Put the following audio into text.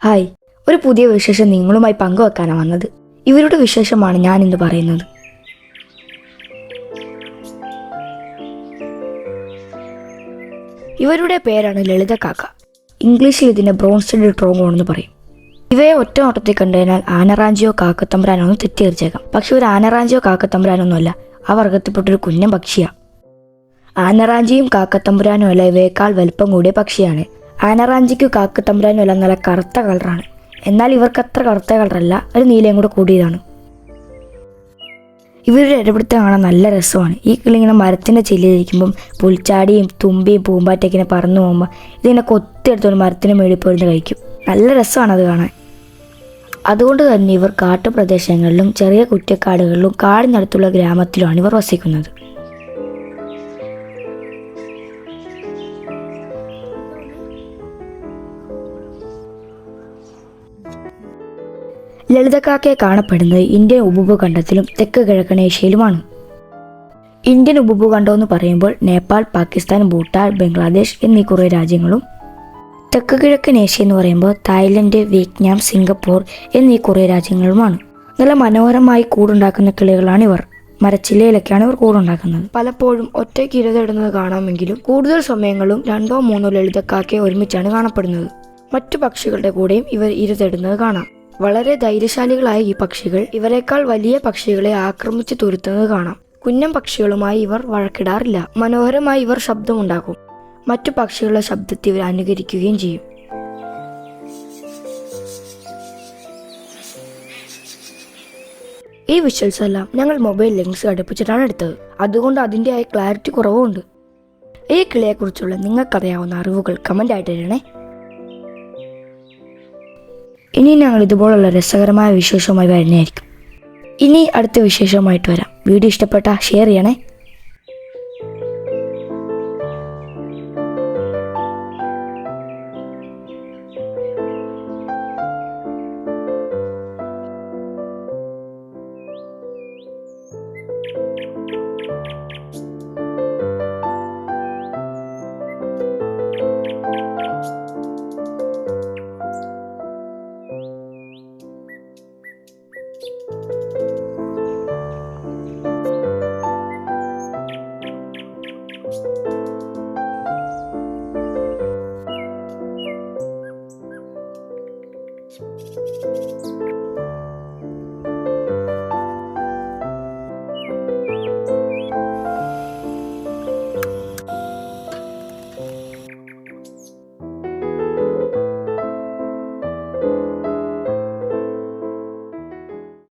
Hi, ഒരു പുതിയ വിശേഷം നിങ്ങളുമായി പങ്കുവെക്കാനാണ് വന്നത്. ഇവരുടെ വിശേഷമാണ് ഞാൻ ഇന്ന് പറയുന്നത്. ഇവരുടെ പേരാണ് ലളിത കാക്ക. ഇംഗ്ലീഷിൽ ഇതിനെ ബ്രോൺസ്റ്റഡ് ട്രോഗോൺ എന്ന് പറയും. ഇവയെ ഒറ്റ നോട്ടത്തിൽ കണ്ടുകഴിഞ്ഞാൽ ആനറാഞ്ചിയോ കാക്കത്തമ്പുരാനോ എന്ന് തെറ്റിദ്ധരിച്ചേക്കാം. പക്ഷെ ഒരു ആനറാഞ്ചിയോ കാക്കത്തമ്പുരാനൊന്നുമല്ല, ആ വർഗത്തിൽപ്പെട്ടൊരു കുഞ്ഞൻ പക്ഷിയാണ്. ആനറാഞ്ചിയും കാക്കത്തമ്പുരാനും അല്ല, ഇവയേക്കാൾ വലിപ്പം കൂടിയ പക്ഷിയാണ്. ആനറാഞ്ചിക്കും കാക്കത്തമ്പുരാനും എല്ലാം നല്ല കറുത്ത കളറാണ്. എന്നാൽ ഇവർക്ക് അത്ര കറുത്ത കളറല്ല, ഒരു നീലയും കൂടെ കൂടിയതാണ്. ഇവരുടെ ഇടപെടുത്തം കാണാൻ നല്ല രസമാണ്. ഈ കിളി ഇങ്ങനെ മരത്തിൻ്റെ ചില്ലയിരിക്കുമ്പം പുൽച്ചാടിയും തുമ്പിയും പൂമ്പാറ്റയ്ക്കിനെ പറന്നു പോകുമ്പോൾ ഇതിങ്ങനെ കൊത്തിയെടുത്തോണ്ട് മരത്തിന് മേളിൽ പോയിരുന്ന് കഴിക്കും. നല്ല രസമാണ് അത് കാണാൻ. അതുകൊണ്ട് തന്നെ ഇവർ കാട്ടുപ്രദേശങ്ങളിലും ചെറിയ കുറ്റക്കാടുകളിലും കാടിനടുത്തുള്ള ഗ്രാമത്തിലുമാണ് ഇവർ വസിക്കുന്നത്. ലളിതക്കാക്കയെ കാണപ്പെടുന്നത് ഇന്ത്യൻ ഉപഭൂഖണ്ഡത്തിലും തെക്ക് കിഴക്കൻ ഏഷ്യയിലുമാണ്. ഇന്ത്യൻ ഉപഭൂഖണ്ഡം എന്ന് പറയുമ്പോൾ നേപ്പാൾ, പാകിസ്ഥാൻ, ഭൂട്ടാൻ, ബംഗ്ലാദേശ് എന്നീ കുറേ രാജ്യങ്ങളും, തെക്ക് കിഴക്കൻ ഏഷ്യ എന്ന് പറയുമ്പോൾ തായ്ലൻഡ്, വിയറ്റ്നാം, സിംഗപ്പൂർ എന്നീ കുറേ രാജ്യങ്ങളുമാണ്. നല്ല മനോഹരമായി കൂടുണ്ടാക്കുന്ന കിളികളാണ് ഇവർ. മരച്ചില്ലയിലൊക്കെയാണ് ഇവർ കൂടുണ്ടാക്കുന്നത്. പലപ്പോഴും ഒറ്റയ്ക്ക് ഇരതയിടുന്നത് കാണാമെങ്കിലും കൂടുതൽ സമയങ്ങളും 2-3 ലളിതക്കാക്കയെ ഒരുമിച്ചാണ് കാണപ്പെടുന്നത്. മറ്റു പക്ഷികളുടെ കൂടെയും ഇവർ ഇരതയിടുന്നത് കാണാം. വളരെ ധൈര്യശാലികളായ ഈ പക്ഷികൾ ഇവരെക്കാൾ വലിയ പക്ഷികളെ ആക്രമിച്ച് തുരുത്തുന്നത് കാണാം. കുഞ്ഞൻ പക്ഷികളുമായി ഇവർ വഴക്കിടാറില്ല. മനോഹരമായി ഇവർ ശബ്ദമുണ്ടാക്കും. മറ്റു പക്ഷികളുടെ ശബ്ദത്തെ ഇവർ അനുകരിക്കുകയും ചെയ്യും. ഈ വിഷ്വൽസ് എല്ലാം ഞങ്ങൾ മൊബൈൽ ലെൻസ് ഘടിപ്പിച്ചിട്ടാണ് എടുത്തത്. അതുകൊണ്ട് അതിൻ്റെതായ ക്ലാരിറ്റി കുറവുണ്ട്. ഈ കിളിയെക്കുറിച്ചുള്ള നിങ്ങൾക്കറിയാവുന്ന അറിവുകൾ കമൻ്റ് ആയിട്ട് ഇടണേ. ഇനി ഞങ്ങൾ ഇതുപോലുള്ള രസകരമായ വിശേഷവുമായി വരുന്നതായിരിക്കും. ഇനി അടുത്ത വിശേഷവുമായിട്ട് വരാം. വീഡിയോ ഇഷ്ടപ്പെട്ടാൽ ഷെയർ ചെയ്യണേ.